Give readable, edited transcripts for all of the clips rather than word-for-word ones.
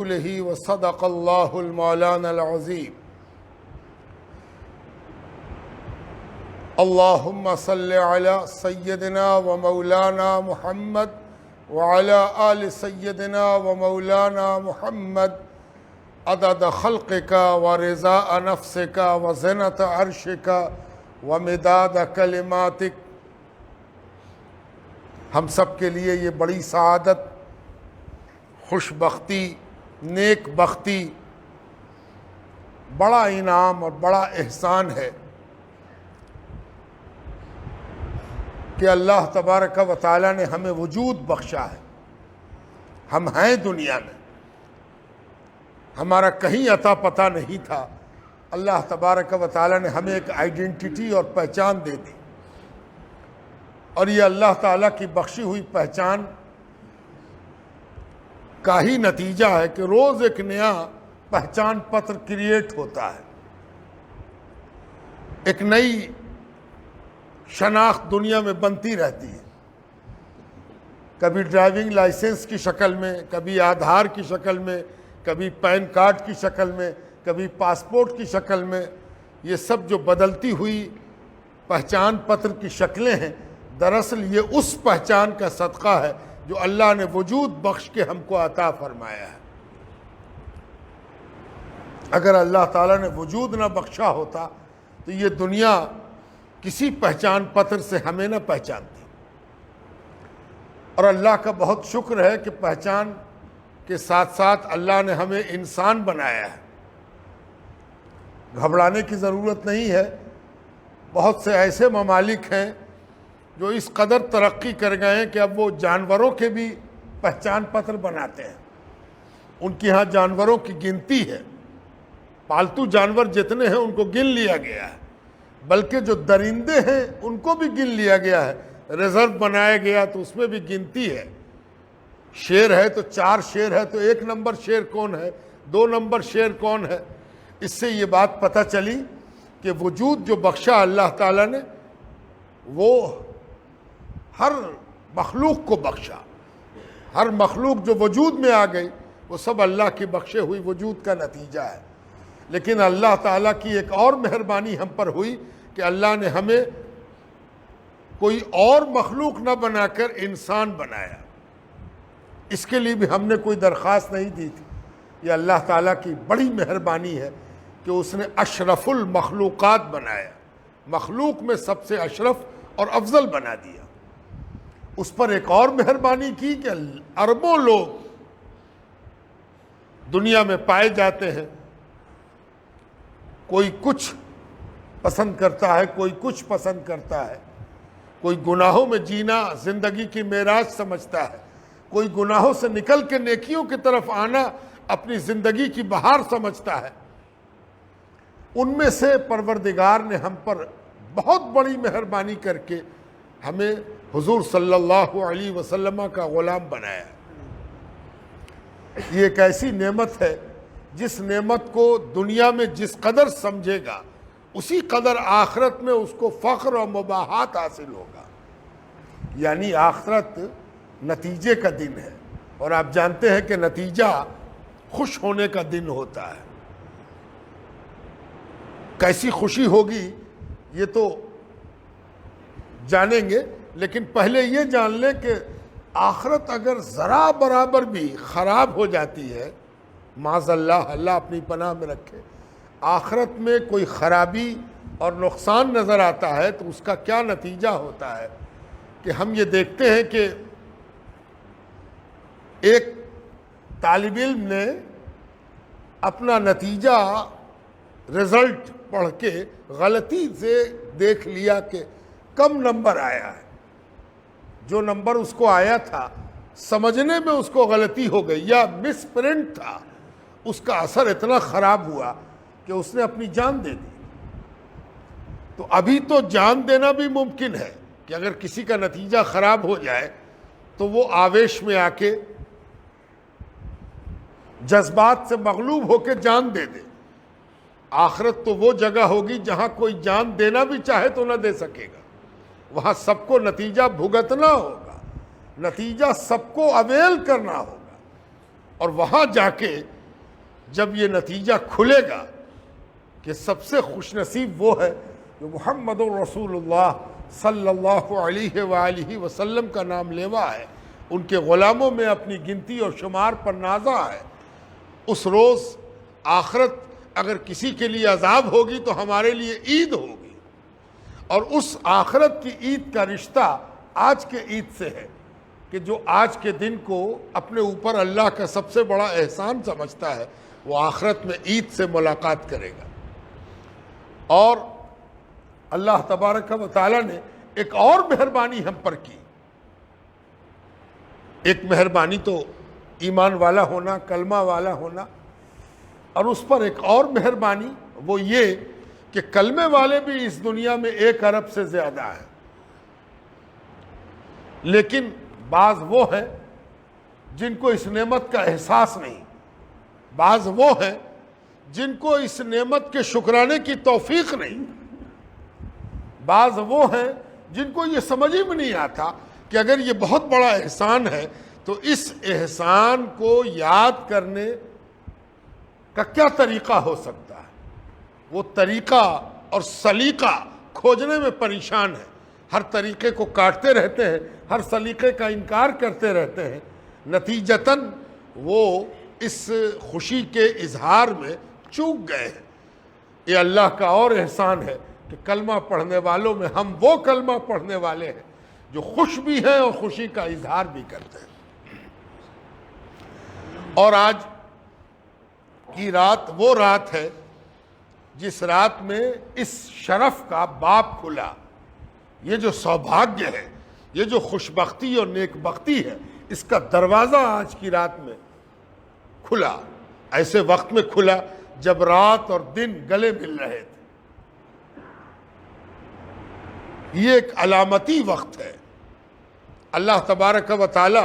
وصدق اللہ المولانا العظیم اللہم صل علی سیدنا و مولانا محمد وعلی آل سیدنا و مولانا محمد عدد خلقک و رضاء نفسک و زنت عرشک و مداد کلماتک۔ ہم سب کے لیے یہ بڑی سعادت، خوش بختی، نیک بختی، بڑا انعام اور بڑا احسان ہے کہ اللہ تبارک و تعالیٰ نے ہمیں وجود بخشا ہے۔ ہم ہیں دنیا میں، ہمارا کہیں عطا پتہ نہیں تھا، اللہ تبارک و تعالیٰ نے ہمیں ایک آئیڈینٹی اور پہچان دے دی، اور یہ اللہ تعالیٰ کی بخشی ہوئی پہچان کا ہی نتیجہ ہے کہ روز ایک نیا پہچان پتر کریٹ ہوتا ہے، ایک نئی شناخت دنیا میں بنتی رہتی ہے، کبھی ڈرائیونگ لائسنس کی شکل میں، کبھی آدھار کی شکل میں، کبھی پین کارڈ کی شکل میں، کبھی پاسپورٹ کی شکل میں۔ یہ سب جو بدلتی ہوئی پہچان پتر کی شکلیں ہیں، دراصل یہ اس پہچان کا صدقہ ہے جو اللہ نے وجود بخش کے ہم کو عطا فرمایا ہے۔ اگر اللہ تعالیٰ نے وجود نہ بخشا ہوتا تو یہ دنیا کسی پہچان پتر سے ہمیں نہ پہچانتی، اور اللہ کا بہت شکر ہے کہ پہچان کے ساتھ ساتھ اللہ نے ہمیں انسان بنایا ہے۔ گھبرانے کی ضرورت نہیں ہے، بہت سے ایسے ممالک ہیں جو اس قدر ترقی کر گئے ہیں کہ اب وہ جانوروں کے بھی پہچان پتر بناتے ہیں۔ ان کی ہاں جانوروں کی گنتی ہے، پالتو جانور جتنے ہیں ان کو گن لیا گیا ہے، بلکہ جو درندے ہیں ان کو بھی گن لیا گیا ہے، ریزرو بنایا گیا تو اس میں بھی گنتی ہے۔ شیر ہے تو 4 شیر ہے تو 1 نمبر شیر کون ہے، 2 نمبر شیر کون ہے۔ اس سے یہ بات پتہ چلی کہ وجود جو بخشا اللہ تعالیٰ نے وہ ہر مخلوق کو بخشا، ہر مخلوق جو وجود میں آ گئی وہ سب اللہ کی بخشے ہوئی وجود کا نتیجہ ہے۔ لیکن اللہ تعالیٰ کی ایک اور مہربانی ہم پر ہوئی کہ اللہ نے ہمیں کوئی اور مخلوق نہ بنا کر انسان بنایا۔ اس کے لیے بھی ہم نے کوئی درخواست نہیں دی تھی، یہ اللہ تعالیٰ کی بڑی مہربانی ہے کہ اس نے اشرف المخلوقات بنایا، مخلوق میں سب سے اشرف اور افضل بنا دیا۔ اس پر ایک اور مہربانی کی کہ اربوں لوگ دنیا میں پائے جاتے ہیں، کوئی کچھ پسند کرتا ہے، کوئی کچھ پسند کرتا ہے، کوئی گناہوں میں جینا زندگی کی معراج سمجھتا ہے، کوئی گناہوں سے نکل کے نیکیوں کی طرف آنا اپنی زندگی کی بہار سمجھتا ہے۔ ان میں سے پروردگار نے ہم پر بہت بڑی مہربانی کر کے ہمیں حضور صلی اللہ علیہ وسلم کا غلام بنایا۔ یہ ایک ایسی نعمت ہے جس نعمت کو دنیا میں جس قدر سمجھے گا اسی قدر آخرت میں اس کو فخر و مباحات حاصل ہوگا۔ یعنی آخرت نتیجے کا دن ہے، اور آپ جانتے ہیں کہ نتیجہ خوش ہونے کا دن ہوتا ہے۔ کیسی خوشی ہوگی یہ تو جانیں گے، لیکن پہلے یہ جان لیں کہ آخرت اگر ذرا برابر بھی خراب ہو جاتی ہے، معاذ اللہ، اللہ اپنی پناہ میں رکھے، آخرت میں کوئی خرابی اور نقصان نظر آتا ہے تو اس کا کیا نتیجہ ہوتا ہے کہ ہم یہ دیکھتے ہیں کہ ایک طالب علم نے اپنا نتیجہ رزلٹ پڑھ کے غلطی سے دیکھ لیا کہ کم نمبر آیا ہے۔ جو نمبر اس کو آیا تھا سمجھنے میں اس کو غلطی ہو گئی یا مس پرنٹ تھا، اس کا اثر اتنا خراب ہوا کہ اس نے اپنی جان دے دی۔ تو ابھی تو جان دینا بھی ممکن ہے کہ اگر کسی کا نتیجہ خراب ہو جائے تو وہ آویش میں آ کے جذبات سے مغلوب ہو کے جان دے دے۔ آخرت تو وہ جگہ ہوگی جہاں کوئی جان دینا بھی چاہے تو نہ دے سکے گا، وہاں سب کو نتیجہ بھگتنا ہوگا، نتیجہ سب کو اویل کرنا ہوگا۔ اور وہاں جا کے جب یہ نتیجہ کھلے گا کہ سب سے خوش نصیب وہ ہے جو محمد رسول اللہ صلی اللہ علیہ وآلہ وسلم کا نام لیوا ہے، ان کے غلاموں میں اپنی گنتی اور شمار پر نازا ہے، اس روز آخرت اگر کسی کے لیے عذاب ہوگی تو ہمارے لیے عید ہوگی، اور اس آخرت کی عید کا رشتہ آج کے عید سے ہے کہ جو آج کے دن کو اپنے اوپر اللہ کا سب سے بڑا احسان سمجھتا ہے وہ آخرت میں عید سے ملاقات کرے گا۔ اور اللہ تبارک و تعالیٰ نے ایک اور مہربانی ہم پر کی، ایک مہربانی تو ایمان والا ہونا، کلمہ والا ہونا، اور اس پر ایک اور مہربانی وہ یہ کہ کلمے والے بھی اس دنیا میں 1 ارب سے زیادہ ہیں، لیکن بعض وہ ہیں جن کو اس نعمت کا احساس نہیں، بعض وہ ہیں جن کو اس نعمت کے شکرانے کی توفیق نہیں، بعض وہ ہیں جن کو یہ سمجھ ہی میں نہیں آتا کہ اگر یہ بہت بڑا احسان ہے تو اس احسان کو یاد کرنے کا کیا طریقہ ہو سکتا ہے، وہ طریقہ اور سلیقہ کھوجنے میں پریشان ہے، ہر طریقے کو کاٹتے رہتے ہیں، ہر سلیقے کا انکار کرتے رہتے ہیں، نتیجتاً وہ اس خوشی کے اظہار میں چوک گئے ہیں۔ یہ اللہ کا اور احسان ہے کہ کلمہ پڑھنے والوں میں ہم وہ کلمہ پڑھنے والے ہیں جو خوش بھی ہیں اور خوشی کا اظہار بھی کرتے ہیں۔ اور آج کی رات وہ رات ہے جس رات میں اس شرف کا باب کھلا، یہ جو سوبھاگیہ ہے، یہ جو خوشبختی اور نیک بختی ہے، اس کا دروازہ آج کی رات میں کھلا، ایسے وقت میں کھلا جب رات اور دن گلے مل رہے تھے۔ یہ ایک علامتی وقت ہے۔ اللہ تبارک و تعالی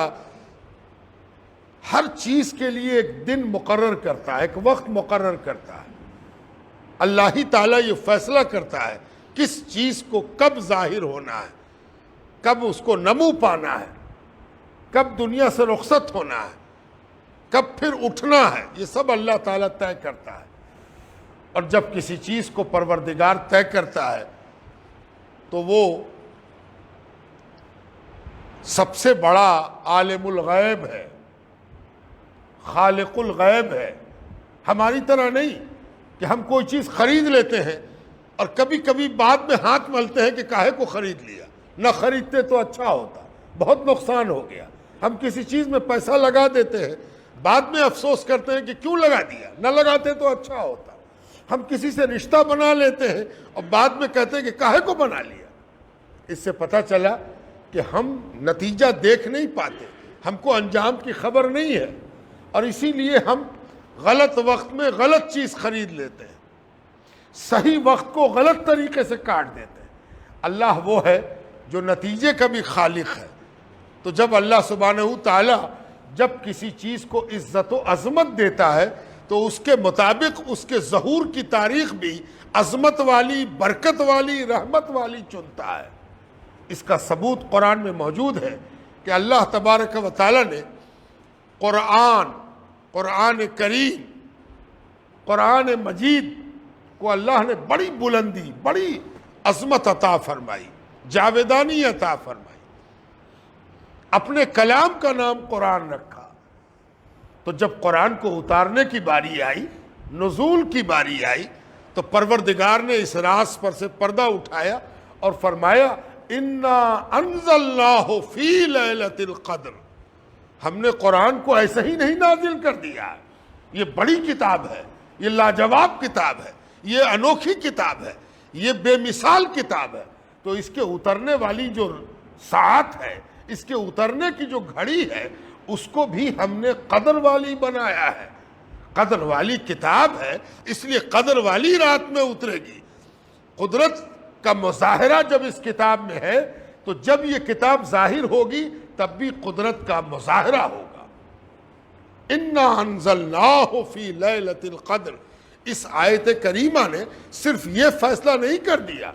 ہر چیز کے لیے ایک دن مقرر کرتا ہے، ایک وقت مقرر کرتا ہے۔ اللہ ہی تعالیٰ یہ فیصلہ کرتا ہے کس چیز کو کب ظاہر ہونا ہے، کب اس کو نمو پانا ہے، کب دنیا سے رخصت ہونا ہے، کب پھر اٹھنا ہے، یہ سب اللہ تعالیٰ طے کرتا ہے۔ اور جب کسی چیز کو پروردگار طے کرتا ہے تو وہ سب سے بڑا عالم الغیب ہے، خالق الغیب ہے۔ ہماری طرح نہیں کہ ہم کوئی چیز خرید لیتے ہیں اور کبھی کبھی بعد میں ہاتھ ملتے ہیں کہ کاہے کو خرید لیا، نہ خریدتے تو اچھا ہوتا، بہت نقصان ہو گیا۔ ہم کسی چیز میں پیسہ لگا دیتے ہیں، بعد میں افسوس کرتے ہیں کہ کیوں لگا دیا، نہ لگاتے تو اچھا ہوتا۔ ہم کسی سے رشتہ بنا لیتے ہیں اور بعد میں کہتے ہیں کہ کاہے کو بنا لیا۔ اس سے پتہ چلا کہ ہم نتیجہ دیکھ نہیں پاتے، ہم کو انجام کی خبر نہیں ہے، اور اسی لیے ہم غلط وقت میں غلط چیز خرید لیتے ہیں، صحیح وقت کو غلط طریقے سے کاٹ دیتے ہیں۔ اللہ وہ ہے جو نتیجے کا بھی خالق ہے۔ تو جب اللہ سبحانہ تعالیٰ جب کسی چیز کو عزت و عظمت دیتا ہے تو اس کے مطابق اس کے ظہور کی تاریخ بھی عظمت والی، برکت والی، رحمت والی چنتا ہے۔ اس کا ثبوت قرآن میں موجود ہے کہ اللہ تبارک و تعالیٰ نے قرآن کریم، قرآن مجید کو اللہ نے بڑی بلندی، بڑی عظمت عطا فرمائی، جاویدانی عطا فرمائی، اپنے کلام کا نام قرآن رکھا۔ تو جب قرآن کو اتارنے کی باری آئی، نزول کی باری آئی، تو پروردگار نے اس راز پر سے پردہ اٹھایا اور فرمایا اِنَّا أَنزَلْنَاهُ فِي لَيْلَةِ الْقَدْرِ، ہم نے قرآن کو ایسے ہی نہیں نازل کر دیا، یہ بڑی کتاب ہے، یہ لاجواب کتاب ہے، یہ انوکھی کتاب ہے، یہ بے مثال کتاب ہے۔ تو اس کے اترنے والی جو ساعت ہے، اس کے اترنے کی جو گھڑی ہے، اس کو بھی ہم نے قدر والی بنایا ہے۔ قدر والی کتاب ہے، اس لیے قدر والی رات میں اترے گی۔ قدرت کا مظاہرہ جب اس کتاب میں ہے تو جب یہ کتاب ظاہر ہوگی تب بھی قدرت کا مظاہرہ ہوگا۔ اِنَّا أَنزَلْنَاهُ فِي لَيْلَةِ الْقَدْرِ، اس آیت کریمہ نے صرف یہ فیصلہ نہیں کر دیا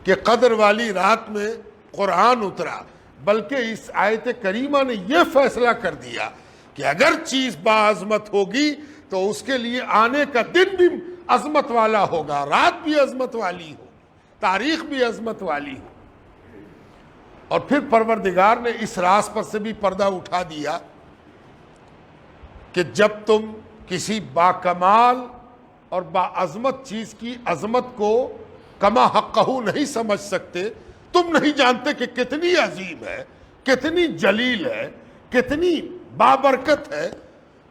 کہ قدر والی رات میں قرآن اترا، بلکہ اس آیت کریمہ نے یہ فیصلہ کر دیا کہ اگر چیز باعظمت ہوگی تو اس کے لیے آنے کا دن بھی عظمت والا ہوگا، رات بھی عظمت والی ہو، تاریخ بھی عظمت والی ہو۔ اور پھر پروردگار نے اس راز پر سے بھی پردہ اٹھا دیا کہ جب تم کسی باکمال اور باعظمت چیز کی عظمت کو کما حقہ نہیں سمجھ سکتے، تم نہیں جانتے کہ کتنی عظیم ہے، کتنی جلیل ہے، کتنی بابرکت ہے،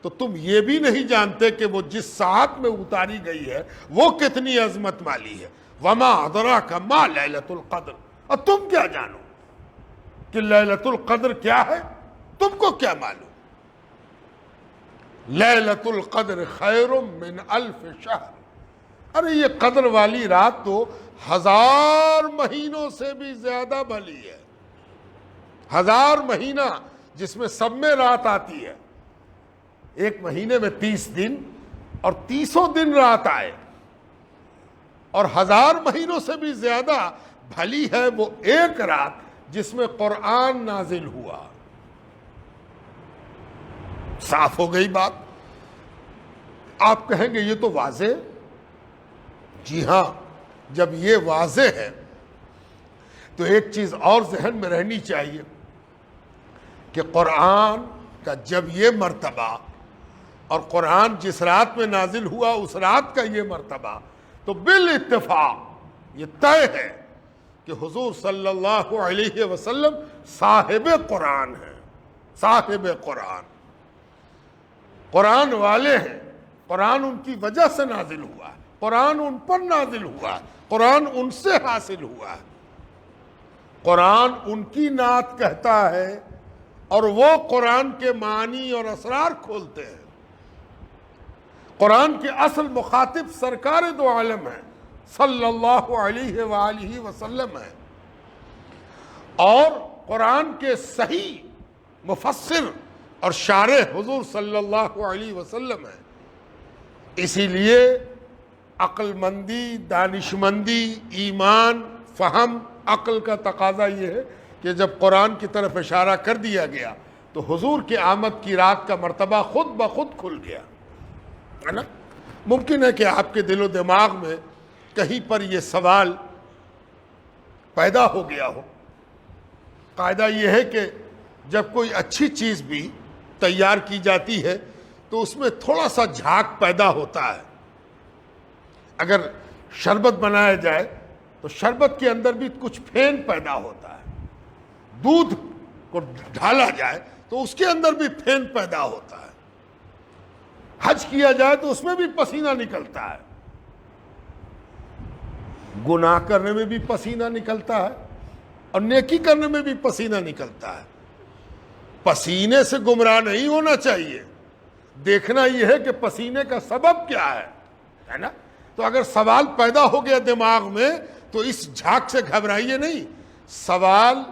تو تم یہ بھی نہیں جانتے کہ وہ جس ساعت میں اتاری گئی ہے وہ کتنی عظمت والی ہے۔ وما ادراک ما لیلۃ القدر، اور تم کیا جانو کہ لیلۃ القدر کیا ہے؟ تم کو کیا معلوم؟ لیلۃ القدر خیر من الف شہر، ارے یہ قدر والی رات تو 1000 مہینوں سے بھی زیادہ بھلی ہے۔ 1000 مہینہ جس میں سب میں رات آتی ہے، ایک مہینے میں 30 دن اور 30 دن رات آئے، اور 1000 مہینوں سے بھی زیادہ بھلی ہے وہ ایک رات جس میں قرآن نازل ہوا۔ صاف ہو گئی بات۔ آپ کہیں گے یہ تو واضح، جی ہاں، جب یہ واضح ہے تو ایک چیز اور ذہن میں رہنی چاہیے کہ قرآن کا جب یہ مرتبہ اور قرآن جس رات میں نازل ہوا اس رات کا یہ مرتبہ، تو بالاتفاق یہ طے ہے کہ حضور صلی اللہ علیہ وسلم صاحب قرآن ہیں، صاحب قرآن، قرآن والے ہیں۔ قرآن ان کی وجہ سے نازل ہوا ہے، قرآن ان پر نازل ہوا ہے، قرآن ان سے حاصل ہوا ہے، قرآن ان کی نعت کہتا ہے اور وہ قرآن کے معنی اور اسرار کھولتے ہیں۔ قرآن کے اصل مخاطب سرکار دو عالم ہیں، صلی اللہ علیہ وآلہ وسلم ہیں، اور قرآن کے صحیح مفسر اور شارح حضور صلی اللہ علیہ وسلم ہیں۔ اسی لیے عقل مندی، دانش مندی، ایمان، فہم، عقل کا تقاضا یہ ہے کہ جب قرآن کی طرف اشارہ کر دیا گیا تو حضور کے آمد کی رات کا مرتبہ خود بخود کھل گیا، ہے نا؟ ممکن ہے کہ آپ کے دل و دماغ میں کہیں پر یہ سوال پیدا ہو گیا ہو۔ قاعدہ یہ ہے کہ جب کوئی اچھی چیز بھی تیار کی جاتی ہے تو اس میں تھوڑا سا جھاگ پیدا ہوتا ہے۔ اگر شربت بنایا جائے تو شربت کے اندر بھی کچھ پھین پیدا ہوتا ہے، دودھ کو ڈھالا جائے تو اس کے اندر بھی پھین پیدا ہوتا ہے، حج کیا جائے تو اس میں بھی پسینہ نکلتا ہے، گناہ کرنے میں بھی پسینہ نکلتا ہے اور نیکی کرنے میں بھی پسینہ نکلتا ہے۔ پسینے سے گمراہ نہیں ہونا چاہیے، دیکھنا یہ ہے کہ پسینے کا سبب کیا ہے نا؟ تو اگر سوال پیدا ہو گیا دماغ میں تو اس جھاگ سے گھبرائیے نہیں۔ سوال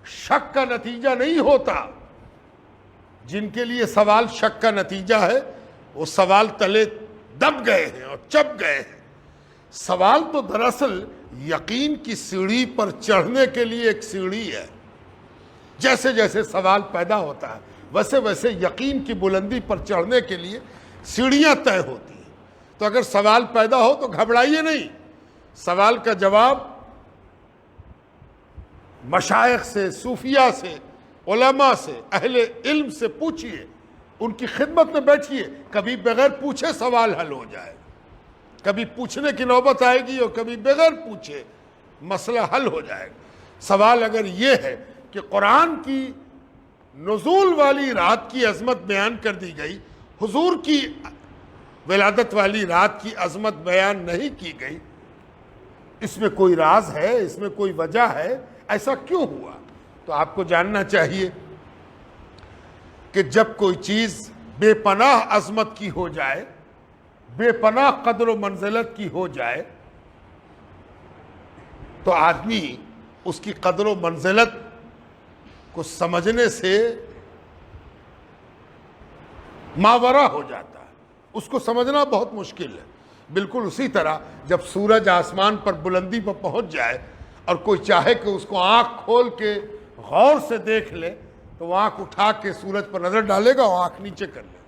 شک کا نتیجہ نہیں ہوتا۔ جن کے لیے سوال شک کا نتیجہ ہے وہ سوال تلے دب گئے ہیں اور چپ گئے ہیں۔ سوال تو دراصل یقین کی سیڑھی پر چڑھنے کے لیے ایک سیڑھی ہے۔ جیسے جیسے سوال پیدا ہوتا ہے ویسے ویسے یقین کی بلندی پر چڑھنے کے لیے سیڑھیاں طے ہوتی ہیں۔ تو اگر سوال پیدا ہو تو گھبرائیے نہیں، سوال کا جواب مشائخ سے، صوفیاء سے، علماء سے، اہل علم سے پوچھئے، ان کی خدمت میں بیٹھیے۔ کبھی بغیر پوچھے سوال حل ہو جائے، کبھی پوچھنے کی نوبت آئے گی اور کبھی بغیر پوچھے مسئلہ حل ہو جائے گا۔ سوال اگر یہ ہے کہ قرآن کی نزول والی رات کی عظمت بیان کر دی گئی، حضور کی ولادت والی رات کی عظمت بیان نہیں کی گئی، اس میں کوئی راز ہے، اس میں کوئی وجہ ہے، ایسا کیوں ہوا؟ تو آپ کو جاننا چاہیے کہ جب کوئی چیز بے پناہ عظمت کی ہو جائے، بے پناہ قدر و منزلت کی ہو جائے، تو آدمی اس کی قدر و منزلت کو سمجھنے سے ماورا ہو جاتا ہے، اس کو سمجھنا بہت مشکل ہے۔ بالکل اسی طرح جب سورج آسمان پر بلندی پر پہنچ جائے اور کوئی چاہے کہ اس کو آنکھ کھول کے غور سے دیکھ لے تو وہ آنکھ اٹھا کے سورج پر نظر ڈالے گا اور آنکھ نیچے کر لے گا۔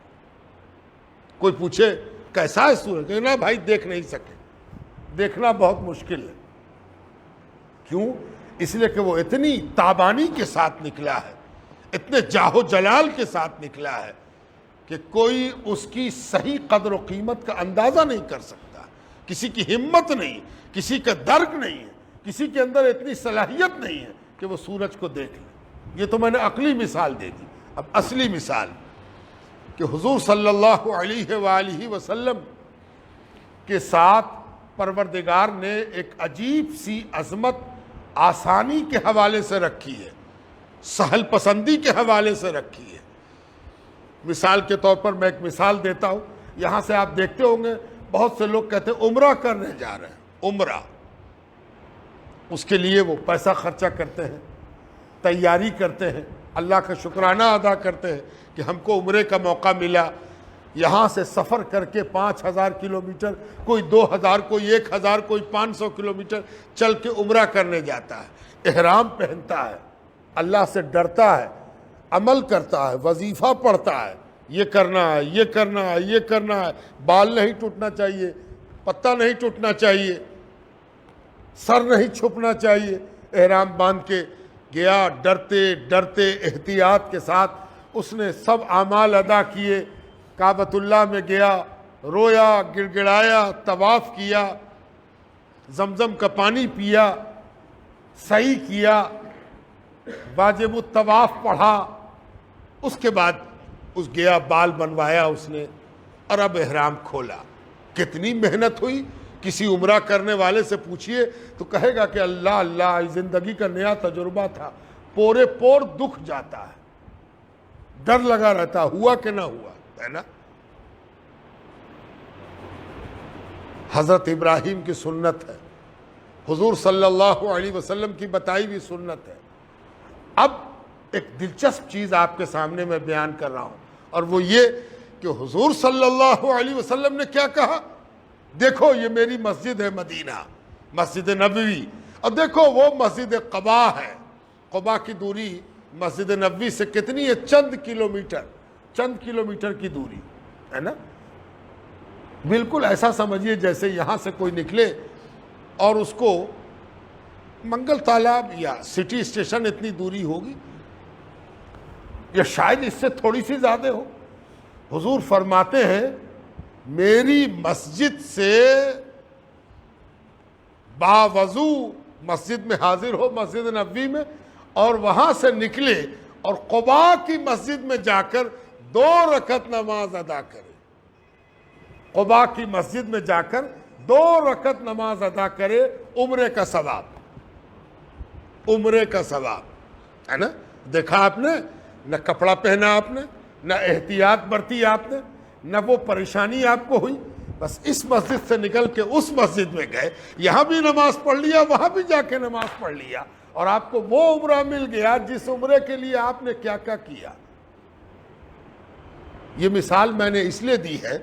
کوئی پوچھے کیسا ہے سورج، کہنا بھائی دیکھ نہیں سکے، دیکھنا بہت مشکل ہے۔ کیوں؟ اس لیے کہ وہ اتنی تابانی کے ساتھ نکلا ہے، اتنے جاہ و جلال کے ساتھ نکلا ہے کہ کوئی اس کی صحیح قدر و قیمت کا اندازہ نہیں کر سکتا، کسی کی ہمت نہیں، کسی کا درک نہیں ہے، کسی کے اندر اتنی صلاحیت نہیں ہے کہ وہ سورج کو دیکھ لے۔ یہ تو میں نے عقلی مثال دے دی، اب اصلی مثال کہ حضور صلی اللہ علیہ وآلہ وسلم کے ساتھ پروردگار نے ایک عجیب سی عظمت آسانی کے حوالے سے رکھی ہے، سہل پسندی کے حوالے سے رکھی ہے۔ مثال کے طور پر میں ایک مثال دیتا ہوں، یہاں سے آپ دیکھتے ہوں گے بہت سے لوگ کہتے ہیں عمرہ کرنے جا رہے ہیں، عمرہ، اس کے لیے وہ پیسہ خرچہ کرتے ہیں، تیاری کرتے ہیں، اللہ کا شکرانہ ادا کرتے ہیں کہ ہم کو عمرے کا موقع ملا۔ یہاں سے سفر کر کے 5000 کلومیٹر، کوئی 2000، کوئی 1000، کوئی 500 کلومیٹر چل کے عمرہ کرنے جاتا ہے، احرام پہنتا ہے، اللہ سے ڈرتا ہے، عمل کرتا ہے، وظیفہ پڑھتا ہے، یہ کرنا ہے، یہ کرنا ہے، یہ کرنا ہے، بال نہیں ٹوٹنا چاہیے، پتہ نہیں ٹوٹنا چاہیے، سر نہیں چھپنا چاہیے، احرام باندھ کے گیا، ڈرتے ڈرتے احتیاط کے ساتھ اس نے سب اعمال ادا کیے، کعبۃ اللہ میں گیا، رویا، گڑ گڑایا، طواف کیا، زمزم کا پانی پیا، سعی کیا، واجب الطواف پڑھا، اس کے بعد اس گیا، بال بنوایا اس نے، اور اب احرام کھولا۔ کتنی محنت ہوئی، کسی عمرہ کرنے والے سے پوچھئے تو کہے گا کہ اللہ اللہ، زندگی کا نیا تجربہ تھا، پورے پور دکھ جاتا ہے، ڈر لگا رہتا ہوا کہ نہ ہوا، ہے نا۔ حضرت ابراہیم کی سنت ہے، حضور صلی اللہ علیہ وسلم کی بتائی ہوئی سنت ہے۔ اب ایک دلچسپ چیز آپ کے سامنے میں بیان کر رہا ہوں، اور وہ یہ کہ حضور صلی اللہ علیہ وسلم نے کیا کہا؟ دیکھو یہ میری مسجد ہے مدینہ، مسجد نبوی، اور دیکھو وہ مسجد قباء ہے، قباء کی دوری مسجد نبوی سے کتنی ہے؟ چند کلومیٹر کی دوری ہے نا۔ بالکل ایسا سمجھیے جیسے یہاں سے کوئی نکلے اور اس کو منگل تالاب یا سٹی اسٹیشن اتنی دوری ہوگی، یا شاید اس سے تھوڑی سی زیادہ ہو۔ حضور فرماتے ہیں میری مسجد سے باوضو مسجد میں حاضر ہو، مسجد نبوی میں، اور وہاں سے نکلے اور قباء کی مسجد میں جا کر 2 رکعت نماز ادا کرے، قباء کی مسجد میں جا کر 2 رکعت نماز ادا کرے، عمرے کا ثواب، عمرے کا ثواب، ہے نا۔ دیکھا آپ نے، نہ کپڑا پہنا آپ نے، نہ احتیاط برتی آپ نے، نہ وہ پریشانی آپ کو ہوئی، بس اس مسجد سے نکل کے اس مسجد میں گئے، یہاں بھی نماز پڑھ لیا، وہاں بھی جا کے نماز پڑھ لیا، اور آپ کو وہ عمرہ مل گیا جس عمرے کے لیے آپ نے کیا کیا کیا۔ یہ مثال میں نے اس لیے دی ہے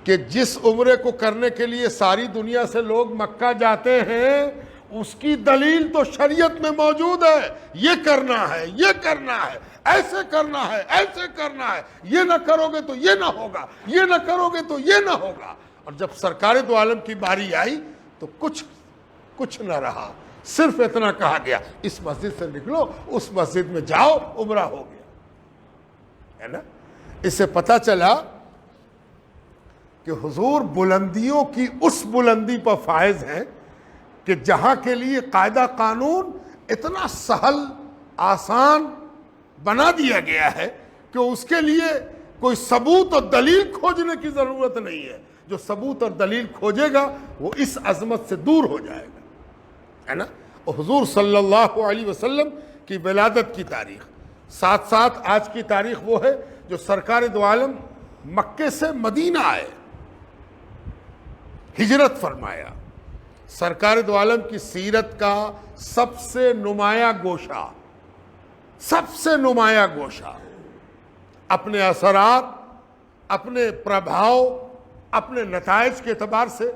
کہ جس عمرے کو کرنے کے لیے ساری دنیا سے لوگ مکہ جاتے ہیں، اس کی دلیل تو شریعت میں موجود ہے، یہ کرنا ہے، یہ کرنا ہے، ایسے کرنا ہے، ایسے کرنا ہے، یہ نہ کرو گے تو یہ نہ ہوگا، یہ نہ کرو گے تو یہ نہ ہوگا۔ اور جب سرکار دو عالم کی باری آئی تو کچھ نہ رہا، صرف اتنا کہا گیا اس مسجد سے نکلو، اس مسجد میں جاؤ، عمرہ ہو گیا، ہے نا۔ اس سے پتہ چلا کہ حضور بلندیوں کی اس بلندی پر فائز ہیں کہ جہاں کے لیے قاعدہ قانون اتنا سہل آسان بنا دیا گیا ہے کہ اس کے لیے کوئی ثبوت اور دلیل کھوجنے کی ضرورت نہیں ہے۔ جو ثبوت اور دلیل کھوجے گا وہ اس عظمت سے دور ہو جائے گا، ہے نا۔ اور حضور صلی اللہ علیہ وسلم کی ولادت کی تاریخ، ساتھ ساتھ آج کی تاریخ وہ ہے جو سرکار دو عالم مکے سے مدینہ آئے، ہجرت فرمایا۔ سرکار دو عالم کی سیرت کا سب سے نمایاں گوشہ اپنے اثرات، اپنے پربھاؤ، اپنے نتائج کے اعتبار سے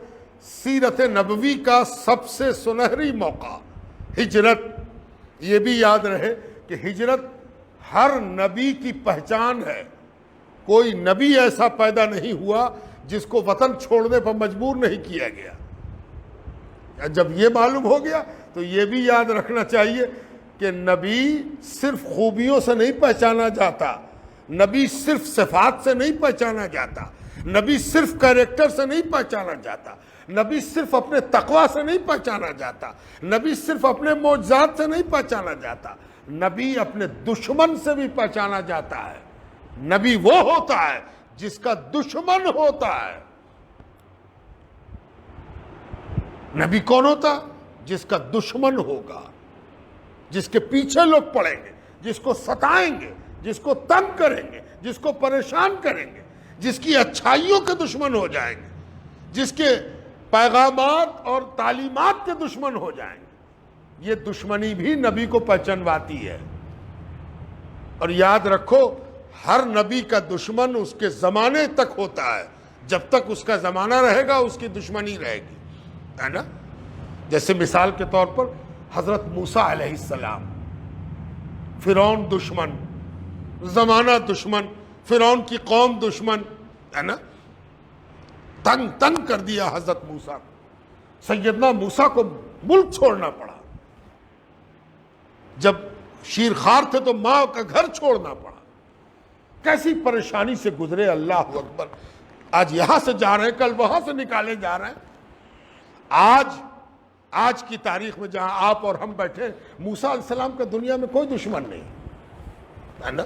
سیرت نبوی کا سب سے سنہری موقع ہجرت۔ یہ بھی یاد رہے کہ کہ ہجرت ہر نبی کی پہچان ہے. کوئی نبی ایسا پیدا نہیں ہوا جس کو وطن چھوڑنے پر مجبور نہیں کیا گیا. جب یہ معلوم ہو گیا تو یہ بھی یاد رکھنا چاہیے کہ نبی صرف خوبیوں سے نہیں پہچانا جاتا, نبی صرف صفات سے نہیں پہچانا جاتا, نبی صرف کیریکٹر سے نہیں پہچانا جاتا, نبی صرف اپنے تقوی سے نہیں پہچانا جاتا, نبی صرف اپنے معجزات سے نہیں پہچانا جاتا, نبی اپنے دشمن سے بھی پہچانا جاتا ہے. نبی وہ ہوتا ہے جس کا دشمن ہوتا ہے. نبی کون ہوتا؟ جس کا دشمن ہوگا, جس کے پیچھے لوگ پڑیں گے, جس کو ستائیں گے, جس کو تنگ کریں گے, جس کو پریشان کریں گے, جس کی اچھائیوں کے دشمن ہو جائیں گے, جس کے پیغامات اور تعلیمات کے دشمن ہو جائیں گے. یہ دشمنی بھی نبی کو پہچانواتی ہے. اور یاد رکھو, ہر نبی کا دشمن اس کے زمانے تک ہوتا ہے. جب تک اس کا زمانہ رہے گا اس کی دشمنی رہے گی, ہے نا. جیسے مثال کے طور پر حضرت موسیٰ علیہ السلام, فرعون دشمن, زمانہ دشمن, فرعون کی قوم دشمن, ہے نا. تنگ کر دیا حضرت موسیٰ کو. سیدنا موسیٰ کو ملک چھوڑنا پڑا. جب شیرخوار تھے تو ماں کا گھر چھوڑنا پڑا. کیسی پریشانی سے گزرے, اللہ اکبر. آج یہاں سے جا رہے ہیں, کل وہاں سے نکالے جا رہے ہیں. آج کی تاریخ میں جہاں آپ اور ہم بیٹھے, موسیٰ علیہ السلام کا دنیا میں کوئی دشمن نہیں, ہے نا.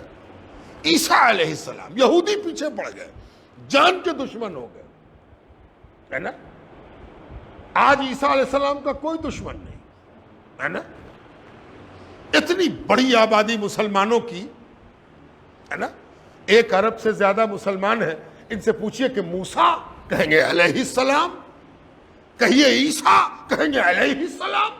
عیسیٰ علیہ السلام, یہودی پیچھے پڑ گئے, جان کے دشمن ہو گئے, ہے نا. آج عیسیٰ علیہ السلام کا کوئی دشمن نہیں, ہے نا. اتنی بڑی آبادی مسلمانوں کی, ہے نا. 1 ارب سے زیادہ مسلمان ہیں. ان سے پوچھئے کہ موسیٰ, کہیں گے علیہ السلام. کہیے عیسیٰ, کہیں گے علیہ السلام.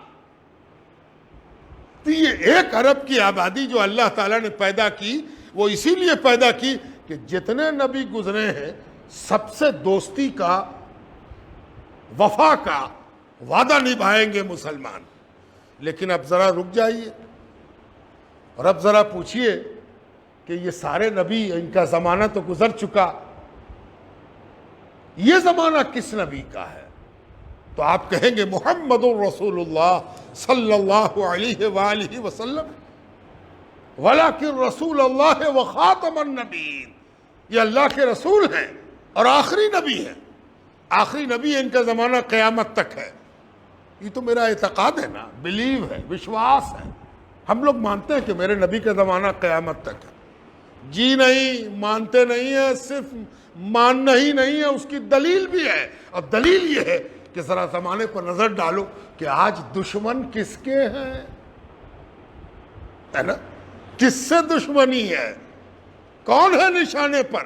تو یہ 1 ارب کی آبادی جو اللہ تعالیٰ نے پیدا کی, وہ اسی لیے پیدا کی کہ جتنے نبی گزرے ہیں سب سے دوستی کا, وفا کا وعدہ نبھائیں گے مسلمان. لیکن اب ذرا رک جائیے اور اب ذرا پوچھئے کہ یہ سارے نبی, ان کا زمانہ تو گزر چکا, یہ زمانہ کس نبی کا ہے؟ تو آپ کہیں گے محمد رسول اللہ صلی اللہ علیہ وآلہ وسلم, ولیکن رسول اللہ و خاتم النبیین. یہ اللہ کے رسول ہیں اور آخری نبی ہیں. آخری نبی, ان کا زمانہ قیامت تک ہے. یہ تو میرا اعتقاد ہے نا, بلیو ہے, وشواس ہے. ہم لوگ مانتے ہیں کہ میرے نبی کا زمانہ قیامت تک ہے. جی نہیں, مانتے نہیں ہیں, صرف ماننا ہی نہیں ہے, اس کی دلیل بھی ہے. اور دلیل یہ ہے کہ ذرا زمانے پر نظر ڈالو کہ آج دشمن کس کے ہیں, ہے نا. کس سے دشمنی ہے, کون ہے نشانے پر؟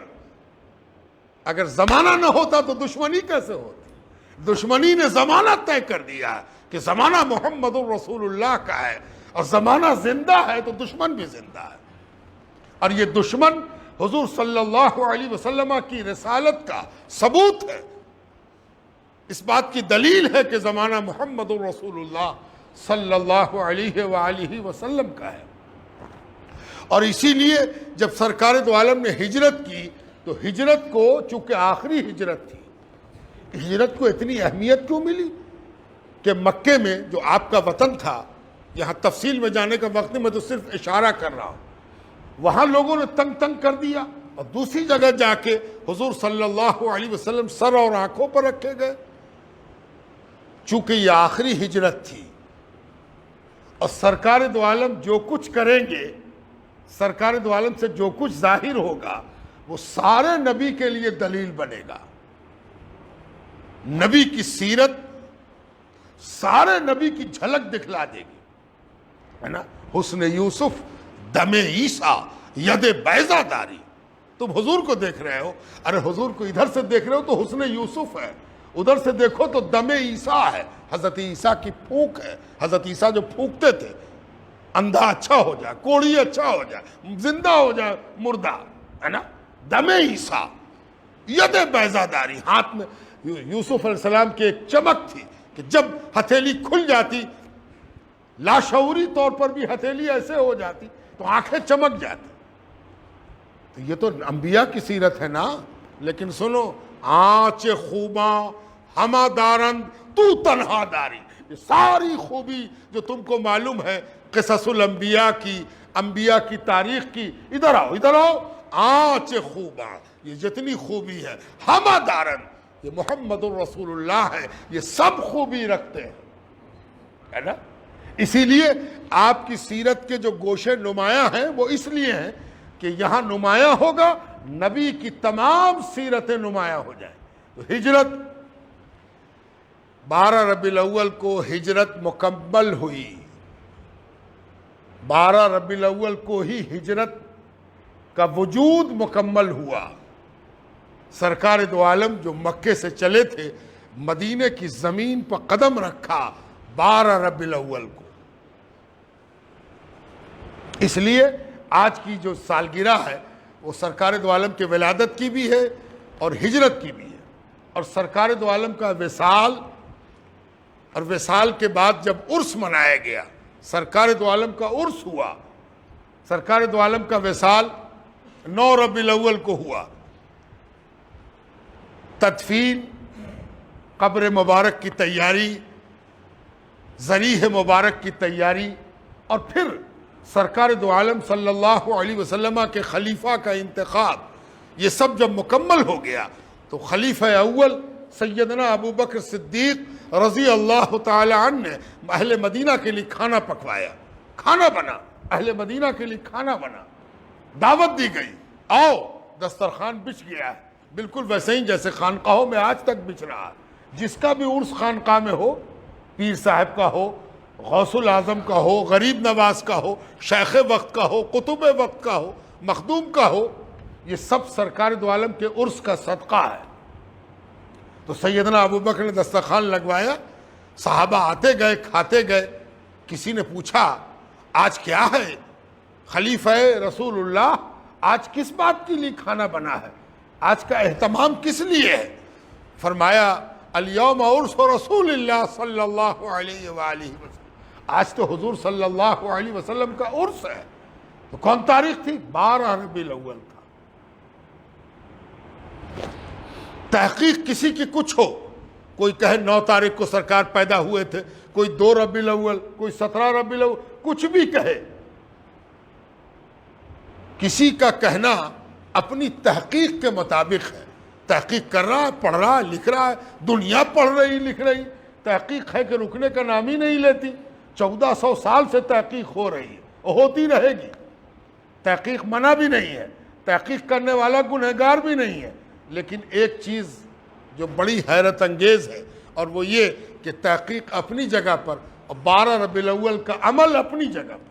اگر زمانہ نہ ہوتا تو دشمنی کیسے ہوتی؟ دشمنی نے زمانہ طے کر دیا ہے کہ زمانہ محمد رسول اللہ کا ہے, اور زمانہ زندہ ہے تو دشمن بھی زندہ ہے. اور یہ دشمن حضور صلی اللہ علیہ وسلم کی رسالت کا ثبوت ہے. اس بات کی دلیل ہے کہ زمانہ محمد رسول اللہ صلی اللہ علیہ وآلہ وسلم کا ہے. اور اسی لیے جب سرکار دو عالم نے ہجرت کی تو ہجرت کو, چونکہ آخری ہجرت تھی, ہجرت کو اتنی اہمیت کیوں ملی کہ مکے میں جو آپ کا وطن تھا, یہاں تفصیل میں جانے کا وقت نہیں, میں تو صرف اشارہ کر رہا ہوں, وہاں لوگوں نے تنگ کر دیا, اور دوسری جگہ جا کے حضور صلی اللہ علیہ وسلم سر اور آنکھوں پر رکھے گئے. چونکہ یہ آخری ہجرت تھی, اور سرکار دو عالم جو کچھ کریں گے, سرکار دو عالم سے جو کچھ ظاہر ہوگا, وہ سارے نبی کے لیے دلیل بنے گا. نبی کی سیرت سارے نبی کی جھلک دکھلا دے گی, ہے نا. حسن یوسف, دم عیسیٰ, ید بیضہ داری. تم حضور کو دیکھ رہے ہو, ارے حضور کو ادھر سے دیکھ رہے ہو تو حسن یوسف ہے, ادھر سے دیکھو تو دم عیسیٰ ہے, حضرت عیسیٰ کی پھونک ہے. حضرت عیسیٰ جو پھونکتے تھے, اندھا اچھا ہو جائے, کوڑی اچھا ہو جائے, زندہ ہو جائے مردہ, ہے نا. دم عیسیٰ, ید بیضہ داری. ہاتھ میں یوسف علیہ السلام کی ایک چمک تھی کہ جب ہتھیلی کھل جاتی, لاشعوری طور پر بھی ہتھیلی ایسے ہو جاتی, تو تو آنکھیں چمک جاتی. تو یہ تو انبیاء کی سیرت ہے نا. لیکن سنو، آنچ خوباں ہمہ دارند تو تنہا داری، یہ ساری خوبی جو تم کو معلوم ہے قصص الانبیاء کی، انبیاء کی تاریخ کی، ادھر آؤ ادھر آؤ. آنچ خوباں، یہ جتنی خوبی ہے، ہمہ دارند، یہ محمد الرسول اللہ ہے، یہ سب خوبی رکھتے ہیں، ہے نا. اسی لیے آپ کی سیرت کے جو گوشے نمایاں ہیں وہ اس لیے ہیں کہ یہاں نمایاں ہوگا نبی کی تمام سیرتیں نمایاں ہو جائیں. تو ہجرت 12 ربیع الاول کو ہجرت مکمل ہوئی. 12 ربیع الاول کو ہی ہجرت کا وجود مکمل ہوا. سرکار دو عالم جو مکے سے چلے تھے، مدینے کی زمین پر قدم رکھا 12 ربیع الاول کو. اس لیے آج کی جو سالگرہ ہے وہ سرکار دو عالم کے ولادت کی بھی ہے اور ہجرت کی بھی ہے. اور سرکار دو عالم کا وصال، اور وصال کے بعد جب عرس منایا گیا، سرکار دو عالم کا عرس ہوا. سرکار دو عالم کا وصال 9 ربیع الاول کو ہوا. تدفین، قبر مبارک کی تیاری، ذریح مبارک کی تیاری، اور پھر سرکار دو عالم صلی اللہ علیہ وسلم کے خلیفہ کا انتخاب، یہ سب جب مکمل ہو گیا تو خلیفہ اول سیدنا ابو بکر صدیق رضی اللہ تعالی عنہ نے اہل مدینہ کے لیے کھانا پکوایا. کھانا بنا، اہل مدینہ کے لیے کھانا بنا، دعوت دی گئی، آؤ. دسترخوان بچھ گیا ہے بالکل ویسے ہی جیسے خانقاہوں میں آج تک بچھ رہا ہے. جس کا بھی عرس خانقاہ میں ہو، پیر صاحب کا ہو، غوث الاعظم کا ہو، غریب نواز کا ہو، شیخ وقت کا ہو، قطب وقت کا ہو، مخدوم کا ہو، یہ سب سرکار دو عالم کے عرس کا صدقہ ہے. تو سیدنا ابو بکر نے دسترخوان لگوایا، صحابہ آتے گئے کھاتے گئے. کسی نے پوچھا آج کیا ہے خلیفہ رسول اللہ، آج کس بات کے لیے کھانا بنا ہے، آج کا اہتمام کس لیے ہے؟ فرمایا الیوم عرس رسول اللہ صلی اللہ علیہ وآلہ وسلم، آج تو حضور صلی اللہ علیہ وسلم کا عرس ہے. تو کون تاریخ تھی؟ 12 ربیع الاول تھا. تحقیق کسی کی کچھ ہو، کوئی کہے 9 تاریخ کو سرکار پیدا ہوئے تھے، کوئی 2 ربیع الاول، کوئی 17 ربیع الاول، کچھ بھی کہے. کسی کا کہنا اپنی تحقیق کے مطابق ہے. تحقیق کر رہا ہے، پڑھ رہا ہے، لکھ رہا ہے، دنیا پڑھ رہی لکھ رہی. تحقیق ہے کہ رکنے کا نام ہی نہیں لیتی. 1400 سال سے تحقیق ہو رہی ہے اور ہوتی رہے گی. تحقیق منع بھی نہیں ہے، تحقیق کرنے والا گنہگار بھی نہیں ہے. لیکن ایک چیز جو بڑی حیرت انگیز ہے، اور وہ یہ کہ تحقیق اپنی جگہ پر اور 12 ربیع الاول کا عمل اپنی جگہ پر.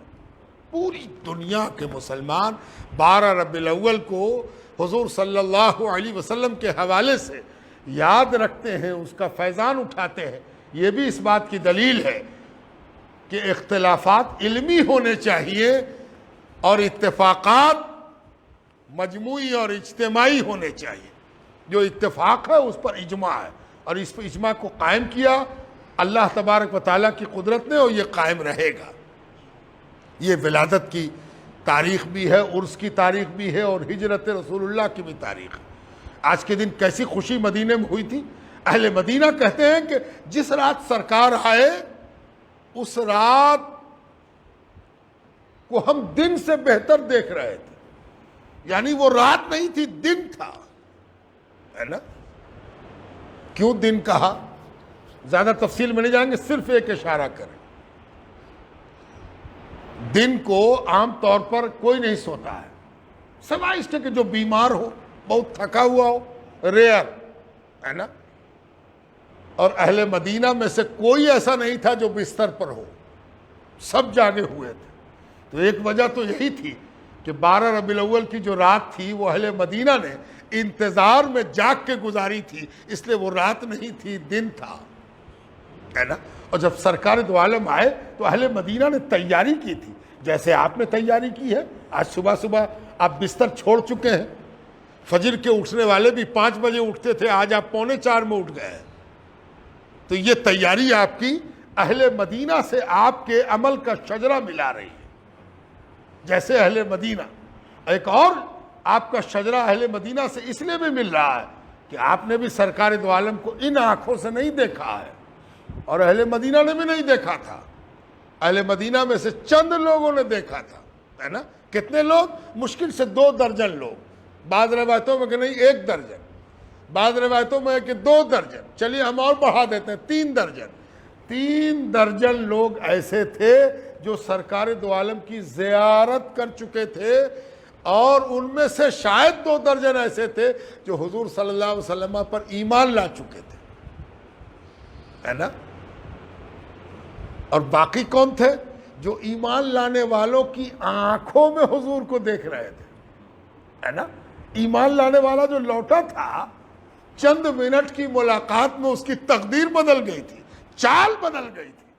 پوری دنیا کے مسلمان 12 ربیع الاول کو حضور صلی اللہ علیہ وسلم کے حوالے سے یاد رکھتے ہیں، اس کا فیضان اٹھاتے ہیں. یہ بھی اس بات کی دلیل ہے کہ اختلافات علمی ہونے چاہیے اور اتفاقات مجموعی اور اجتماعی ہونے چاہیے. جو اتفاق ہے اس پر اجماع ہے، اور اس پر اجماع کو قائم کیا اللہ تبارک و تعالیٰ کی قدرت نے، اور یہ قائم رہے گا. یہ ولادت کی تاریخ بھی ہے، عرس کی تاریخ بھی ہے، اور ہجرت رسول اللہ کی بھی تاریخ ہے. آج کے دن کیسی خوشی مدینے میں ہوئی تھی. اہل مدینہ کہتے ہیں کہ جس رات سرکار آئے اس رات کو ہم دن سے بہتر دیکھ رہے تھے. یعنی وہ رات نہیں تھی، دن تھا، ہے نا. کیوں دن کہا؟ زیادہ تفصیل میں نہیں جائیں گے، صرف ایک اشارہ کریں. دن کو عام طور پر کوئی نہیں سوتا ہے، سوائے اس کے کہ جو بیمار ہو، بہت تھکا ہوا ہو، ریئر ہے نا. اور اہل مدینہ میں سے کوئی ایسا نہیں تھا جو بستر پر ہو، سب جاگے ہوئے تھے. تو ایک وجہ تو یہی تھی کہ 12 ربیع الاول کی جو رات تھی وہ اہل مدینہ نے انتظار میں جاگ کے گزاری تھی، اس لیے وہ رات نہیں تھی، دن تھا، ہے نا. اور جب سرکار دو عالم آئے تو اہل مدینہ نے تیاری کی تھی، جیسے آپ نے تیاری کی ہے. آج صبح صبح آپ بستر چھوڑ چکے ہیں. فجر کے اٹھنے والے بھی 5 بجے اٹھتے تھے، آج آپ 3:45 میں اٹھ گئے ہیں. تو یہ تیاری آپ کی اہل مدینہ سے آپ کے عمل کا شجرہ ملا رہی ہے. جیسے اہل مدینہ. ایک اور آپ کا شجرہ اہل مدینہ سے اس لیے بھی مل رہا ہے کہ آپ نے بھی سرکار دو عالم کو ان آنکھوں سے نہیں دیکھا ہے اور اہل مدینہ نے بھی نہیں دیکھا تھا. اہل مدینہ میں سے چند لوگوں نے دیکھا تھا, ہے نا. کتنے لوگ؟ مشکل سے 2 درجن لوگ. بعض روایتوں میں کہ نہیں 1 درجن, بعض روایتوں میں کہ 2 درجن. چلیے ہم اور بڑھا دیتے ہیں 3 درجن. 3 درجن لوگ ایسے تھے جو سرکار دو عالم کی زیارت کر چکے تھے, اور ان میں سے شاید 2 درجن ایسے تھے جو حضور صلی اللہ علیہ وسلم پر ایمان لا چکے تھے, ہے نا. اور باقی کون تھے؟ جو ایمان لانے والوں کی آنکھوں میں حضور کو دیکھ رہے تھے, ہے نا. ایمان لانے والا جو لوٹا تھا, چند منٹ کی ملاقات میں اس کی تقدیر بدل گئی تھی, چال بدل گئی تھی,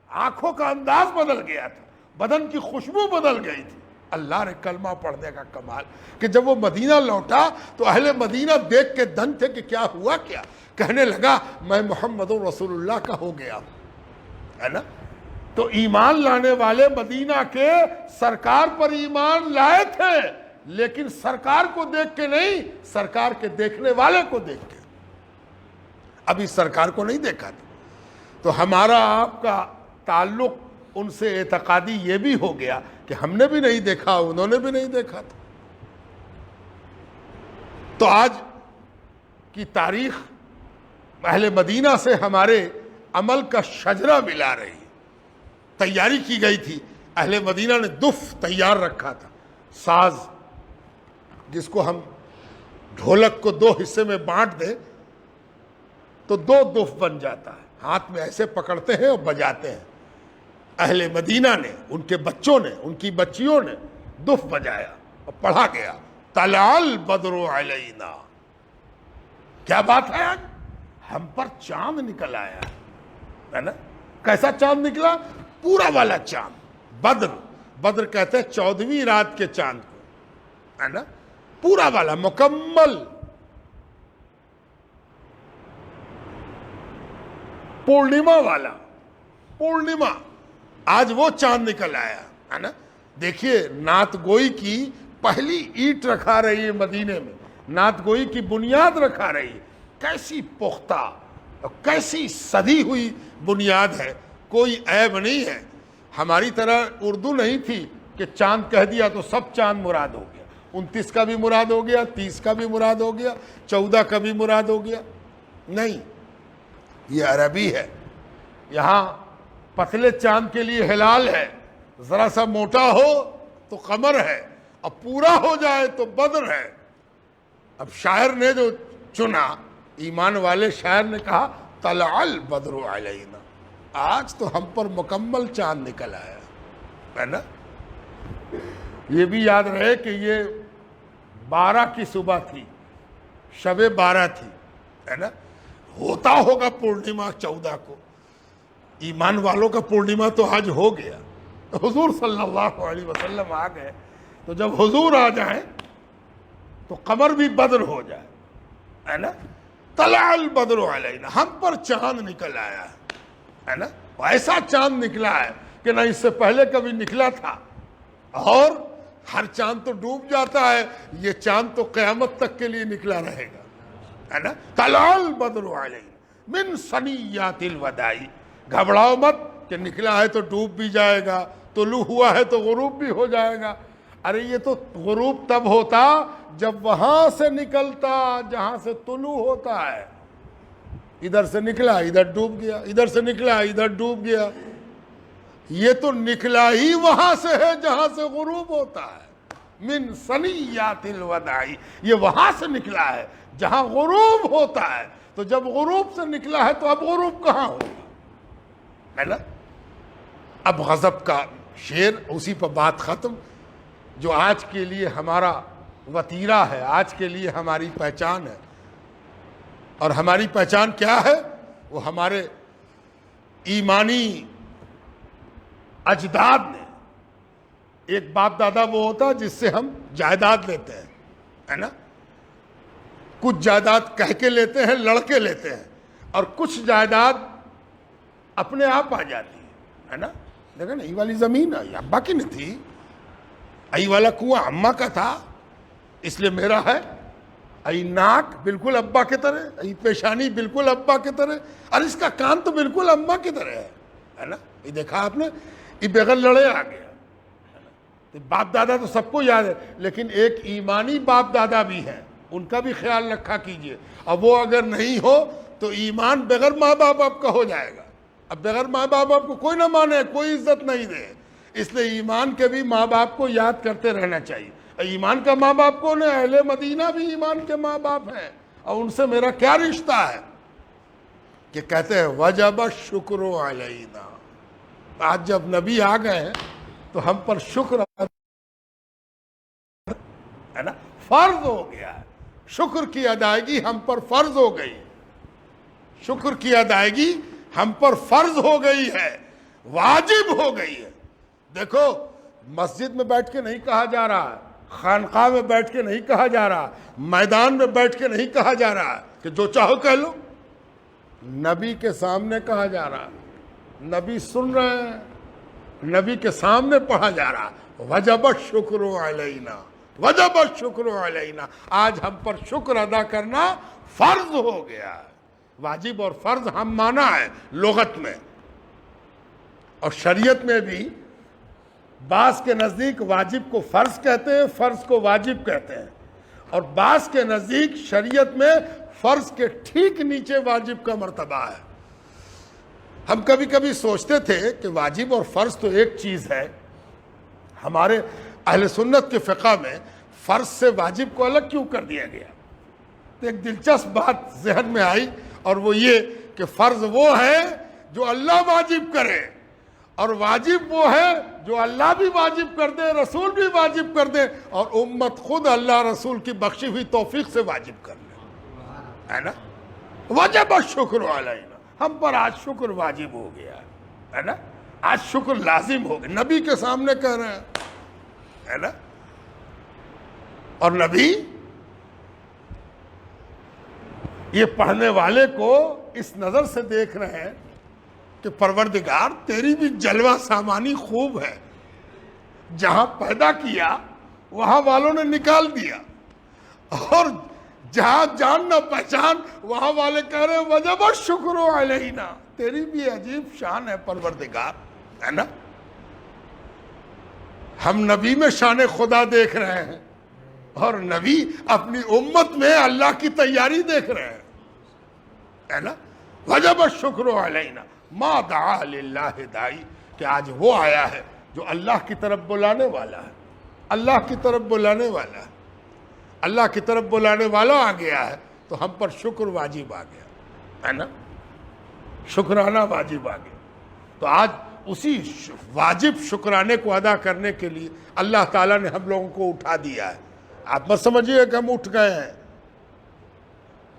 آنکھوں کا انداز بدل گیا تھا, بدن کی خوشبو بدل گئی تھی. اللہ نے کلمہ پڑھنے کا کمال کہ جب وہ مدینہ لوٹا تو اہل مدینہ دیکھ کے دنگ تھے کہ کیا ہوا. کیا کہنے لگا, میں محمد رسول اللہ کا ہو گیا, ہے نا. تو ایمان لانے والے مدینہ کے سرکار پر ایمان لائے تھے, لیکن سرکار کو دیکھ کے نہیں, سرکار کے دیکھنے والے کو دیکھ کے. ابھی سرکار کو نہیں دیکھا تھا. تو ہمارا آپ کا تعلق ان سے اعتقادی یہ بھی ہو گیا کہ ہم نے بھی نہیں دیکھا, انہوں نے بھی نہیں دیکھا تھا. تو آج کی تاریخ اہل مدینہ سے ہمارے عمل کا شجرہ ملا رہی. تیاری کی گئی تھی, اہل مدینہ نے دف تیار رکھا تھا, ساز جس کو ہم ڈھولک کو 2 حصے میں بانٹ دیں تو 2 دف بن جاتا ہے, ہاتھ میں ایسے پکڑتے ہیں اور بجاتے ہیں. اہل مدینہ نے, ان کے بچوں نے, ان کی بچیوں نے دف بجایا اور پڑھا گیا طلع البدر علینا. کیا بات ہے, آج ہم پر چاند نکل آیا ہے نا. کیسا چاند نکلا؟ پورا والا چاند. بدر, بدر کہتے ہیں 14ویں رات کے چاند کو, ہے نا. پورا والا مکمل پورنیما والا, پورنیما. آج وہ چاند نکل آیا, ہے نا. دیکھیے نعت گوئی کی پہلی اینٹ رکھا رہی ہے مدینے میں, نعت گوئی کی بنیاد رکھا رہی ہے. کیسی پختہ اور کیسی سدی ہوئی بنیاد ہے, کوئی عیب نہیں ہے. ہماری طرح اردو نہیں تھی کہ چاند کہہ دیا تو سب چاند مراد ہو گیا. 29 کا بھی مراد ہو گیا, 30 کا بھی مراد ہو گیا, 14 کا بھی مراد ہو گیا. نہیں, یہ عربی ہے. یہاں پتلے چاند کے لیے ہلال ہے, ذرا سا موٹا ہو تو قمر ہے, اور پورا ہو جائے تو بدر ہے. اب شاعر نے جو چنا, ایمان والے شاعر نے کہا طلع البدر علینا. آج تو ہم پر مکمل چاند نکل آیا, ہے نا. یہ بھی یاد رہے کہ یہ 12 کی صبح تھی, شب 12 تھی, ہے نا. ہوتا ہوگا پورنیما 14 کو. ایمان والوں کا پورنیما تو آج ہو گیا. حضور صلی اللہ علیہ وسلم آ گئے, تو جب حضور آ جائیں تو قمر بھی بدر ہو جائے, ہے نا. طلع البدر علینا, ہم پر چاند نکل آیا ہے نا. ایسا چاند نکلا ہے کہ نہ اس سے پہلے کبھی نکلا تھا, اور ہر چاند تو ڈوب جاتا ہے, یہ چاند تو قیامت تک کے لیے نکلا رہے گا, ہے نا. طلع البدر علینا من ثنیات الوداع. گھبراؤ مت کہ نکلا ہے تو ڈوب بھی جائے گا, طلوع ہوا ہے تو غروب بھی ہو جائے گا. ارے یہ تو غروب تب ہوتا جب وہاں سے نکلتا جہاں سے طلوع ہوتا ہے. ادھر سے نکلا ادھر ڈوب گیا, ادھر سے نکلا ادھر ڈوب گیا. یہ تو نکلا ہی وہاں سے ہے جہاں سے غروب ہوتا ہے. من ثنیات الوداع, یہ وہاں سے نکلا ہے جہاں غروب ہوتا ہے. تو جب غروب سے نکلا ہے تو اب غروب کہاں ہوگا, ہے نا. اب غضب کا شعر, اسی پر بات ختم. جو آج کے لیے ہمارا وتیرہ ہے, آج کے لیے ہماری پہچان ہے. اور ہماری پہچان کیا ہے؟ وہ ہمارے ایمانی اجداد نے. ایک باپ دادا وہ ہوتا جس سے ہم جائیداد لیتے ہیں, ہے نا. کچھ جائیداد کہہ کے لیتے ہیں, لڑ کے لیتے ہیں, اور کچھ جائیداد اپنے آپ آ جاتی ہے نا. دیکھیں نا, یہ والی زمین ہے ابا کی نہیں تھی, ای والا کنواں اماں کا تھا اس لیے میرا ہے، ای ناک بالکل ابا کی طرح، ای پیشانی بالکل ابا کی طرح، اور اس کا کان تو بالکل اماں کی طرح ہے نا. یہ دیکھا آپ نے، یہ بغیر لڑے آ گیا. باپ دادا تو سب کو یاد ہے، لیکن ایک ایمانی باپ دادا بھی ہیں، ان کا بھی خیال رکھا کیجئے. اب وہ اگر نہیں ہو تو ایمان بغیر ماں باپ آپ کا ہو جائے گا. اب بغیر ماں باپ آپ کو کوئی نہ مانے، کوئی عزت نہیں دے. اس لیے ایمان کے بھی ماں باپ کو یاد کرتے رہنا چاہیے. ایمان کا ماں باپ کون ہے؟ اہل مدینہ بھی ایمان کے ماں باپ ہیں، اور ان سے میرا کیا رشتہ ہے کہ کہتے ہیں وجب الشکر علینا. آج جب نبی آ گئے ہیں تو ہم پر شکر ہے نا، فرض ہو گیا ہے. شکر کی ادائیگی ہم پر فرض ہو گئی. شکر کی ادائیگی ہم پر فرض ہو گئی ہے، واجب ہو گئی ہے. دیکھو مسجد میں بیٹھ کے نہیں کہا جا رہا، خانقاہ میں بیٹھ کے نہیں کہا جا رہا، میدان میں بیٹھ کے نہیں کہا جا رہا کہ جو چاہو کہہ لو. نبی کے سامنے کہا جا رہا، نبی سن رہے ہیں، نبی کے سامنے پڑھا جا رہا. وجب الشکر علینا، وجب الشکر علینا. آج ہم پر شکر ادا کرنا فرض ہو گیا ہے. واجب اور فرض ہم مانا ہے لغت میں، اور شریعت میں بھی بعض کے نزدیک واجب کو فرض کہتے ہیں، فرض کو واجب کہتے ہیں، اور بعض کے نزدیک شریعت میں فرض کے ٹھیک نیچے واجب کا مرتبہ ہے. ہم کبھی کبھی سوچتے تھے کہ واجب اور فرض تو ایک چیز ہے. ہمارے اہل سنت کے فقہ میں فرض سے واجب کو الگ کیوں کر دیا گیا؟ تو ایک دلچسپ بات ذہن میں آئی، اور وہ یہ کہ فرض وہ ہے جو اللہ واجب کرے، اور واجب وہ ہے جو اللہ بھی واجب کر دے، رسول بھی واجب کر دے، اور امت خود اللہ رسول کی بخشی ہوئی توفیق سے واجب کر لے، ہے نا. وجب الشکر علینا، ہم پر آج شکر واجب ہو گیا ہے نا. آج شکر لازم ہو گیا، نبی کے سامنے کہہ رہے ہیں، ہے نا. اور نبی یہ پڑھنے والے کو اس نظر سے دیکھ رہے ہیں کہ پروردگار تیری بھی جلوہ سامانی خوب ہے. جہاں پیدا کیا وہاں والوں نے نکال دیا، اور جہاں جان نہ پہچان وہاں والے کہہ رہے ہیں وجب الشکر علینا. تیری بھی عجیب شان ہے پروردگار، ہے نا. ہم نبی میں شان خدا دیکھ رہے ہیں، اور نبی اپنی امت میں اللہ کی تیاری دیکھ رہے ہیں، ہے نا. وجب الشکر علینا ما دعا للہ دائی، کہ آج وہ آیا ہے جو اللہ کی طرف بلانے والا ہے، اللہ کی طرف بلانے والا ہے. اللہ کی طرف بلانے والا آ گیا ہے تو ہم پر شکر واجب آ گیا، ہے نا. شکرانہ واجب آ گیا. تو آج اسی واجب شکرانے کو ادا کرنے کے لیے اللہ تعالیٰ نے ہم لوگوں کو اٹھا دیا ہے. آپ مت سمجھیے کہ ہم اٹھ گئے ہیں.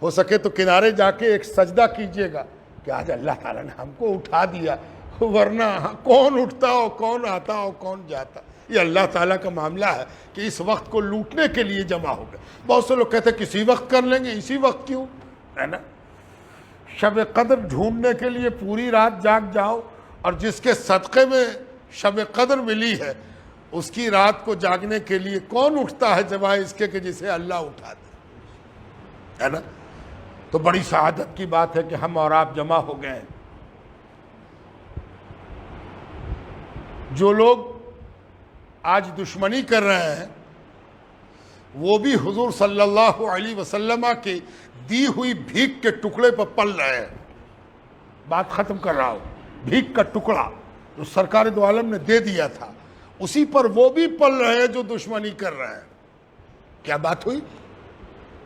ہو سکے تو کنارے جا کے ایک سجدہ کیجئے گا کہ آج اللہ تعالیٰ نے ہم کو اٹھا دیا، ورنہ کون اٹھتا ہو، کون آتا ہو، کون جاتا. یہ اللہ تعالیٰ کا معاملہ ہے کہ اس وقت کو لوٹنے کے لیے جمع ہو گئے. بہت سے لوگ کہتے ہیں کسی وقت کر لیں گے، اسی وقت کیوں، ہے نا. شب قدر ڈھونڈنے کے لیے پوری رات جاگ جاؤ، اور جس کے صدقے میں شب قدر ملی ہے اس کی رات کو جاگنے کے لیے کون اٹھتا ہے سوائے اس کے کہ جسے اللہ اٹھا دے، ہے نا. تو بڑی سعادت کی بات ہے کہ ہم اور آپ جمع ہو گئے ہیں. جو لوگ آج دشمنی کر رہے ہیں وہ بھی حضور صلی اللہ علیہ وسلم کی دی ہوئی بھیک کے ٹکڑے پر پل رہے ہیں. بات ختم کر رہا ہوں. بھیک کا ٹکڑا جو سرکار دو عالم نے دے دیا تھا اسی پر وہ بھی پل رہے ہیں جو دشمنی کر رہے ہیں. کیا بات ہوئی؟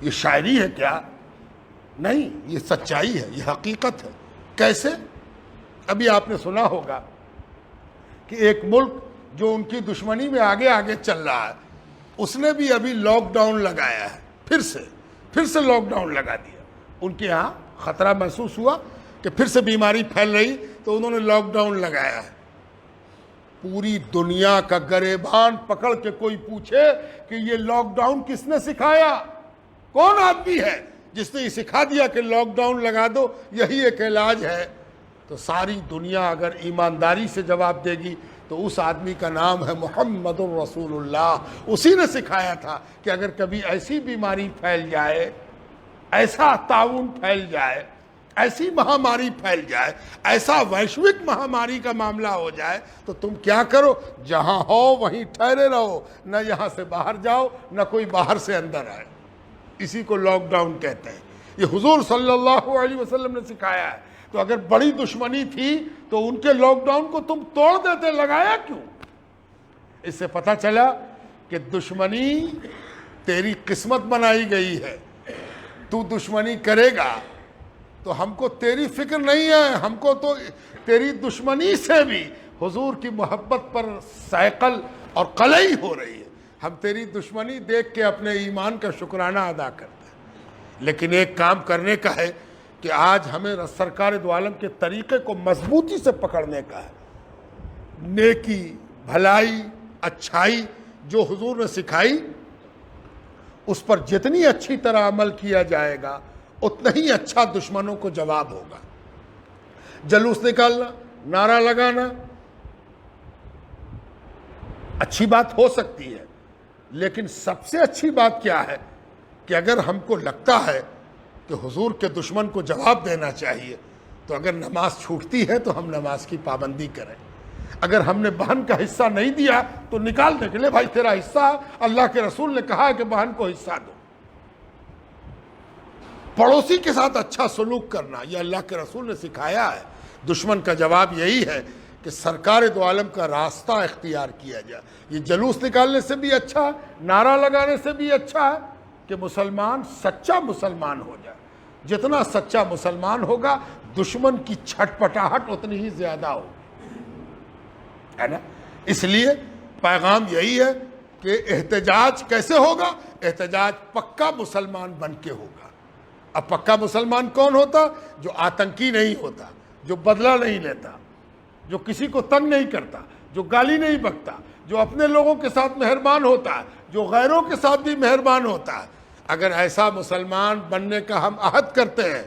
یہ شاعری ہے کیا؟ نہیں، یہ سچائی ہے، یہ حقیقت ہے. کیسے؟ ابھی آپ نے سنا ہوگا کہ ایک ملک جو ان کی دشمنی میں آگے آگے چل رہا ہے اس نے بھی ابھی لاک ڈاؤن لگایا ہے. پھر سے لاک ڈاؤن لگا دیا. ان کے ہاں خطرہ محسوس ہوا کہ پھر سے بیماری پھیل رہی تو انہوں نے لاک ڈاؤن لگایا ہے. پوری دنیا کا گریبان پکڑ کے کوئی پوچھے کہ یہ لاک ڈاؤن کس نے سکھایا؟ کون آدمی ہے جس نے یہ سکھا دیا کہ لاک ڈاؤن لگا دو، یہی ایک علاج ہے؟ تو ساری دنیا اگر ایمانداری سے جواب دے گی تو اس آدمی کا نام ہے محمد الرسول اللہ. اسی نے سکھایا تھا کہ اگر کبھی ایسی بیماری پھیل جائے، ایسا طاعون پھیل جائے، ایسی مہاماری پھیل جائے، ایسا ویشوک مہاماری کا معاملہ ہو جائے، تو تم کیا کرو؟ جہاں ہو وہیں ٹھہرے رہو، نہ یہاں سے باہر جاؤ، نہ کوئی باہر سے اندر آئے. اسی کو لاک ڈاؤن کہتے ہیں. یہ حضور صلی اللہ علیہ وسلم نے سکھایا ہے. تو اگر بڑی دشمنی تھی تو ان کے لاک ڈاؤن کو تم توڑ دیتے، لگایا کیوں؟ اس سے پتہ چلا کہ دشمنی تیری قسمت بنائی گئی ہے. تو دشمنی کرے گا تو ہم کو تیری فکر نہیں ہے، ہم کو تو تیری دشمنی سے بھی حضور کی محبت پر سائیکل اور قلعی ہو رہی ہے. ہم تیری دشمنی دیکھ کے اپنے ایمان کا شکرانہ ادا کرتے ہیں. لیکن ایک کام کرنے کا ہے کہ آج ہمیں سرکار دو عالم کے طریقے کو مضبوطی سے پکڑنے کا ہے. نیکی، بھلائی، اچھائی جو حضور نے سکھائی، اس پر جتنی اچھی طرح عمل کیا جائے گا اتنا ہی اچھا دشمنوں کو جواب ہوگا. جلوس نکالنا، نعرہ لگانا اچھی بات ہو سکتی ہے، لیکن سب سے اچھی بات کیا ہے کہ اگر ہم کو لگتا ہے کہ حضور کے دشمن کو جواب دینا چاہیے، تو اگر نماز چھوٹتی ہے تو ہم نماز کی پابندی کریں. اگر ہم نے بہن کا حصہ نہیں دیا تو نکال دیں کہ لے بھائی تیرا حصہ، اللہ کے رسول نے کہا ہے کہ بہن کو حصہ دو. پڑوسی کے ساتھ اچھا سلوک کرنا یہ اللہ کے رسول نے سکھایا ہے. دشمن کا جواب یہی ہے کہ سرکار دو عالم کا راستہ اختیار کیا جائے. یہ جلوس نکالنے سے بھی اچھا ہے، نعرہ لگانے سے بھی اچھا ہے کہ مسلمان سچا مسلمان ہو جائے. جتنا سچا مسلمان ہوگا دشمن کی چھٹپٹاہٹ اتنی ہی زیادہ ہوگی، ہے نا. اس لیے پیغام یہی ہے کہ احتجاج کیسے ہوگا؟ احتجاج پکا مسلمان بن کے ہوگا. اب پکا مسلمان کون ہوتا؟ جو آتنکی نہیں ہوتا، جو بدلہ نہیں لیتا، جو کسی کو تنگ نہیں کرتا، جو گالی نہیں بکتا، جو اپنے لوگوں کے ساتھ مہربان ہوتا ہے، جو غیروں کے ساتھ بھی مہربان ہوتا ہے. اگر ایسا مسلمان بننے کا ہم عہد کرتے ہیں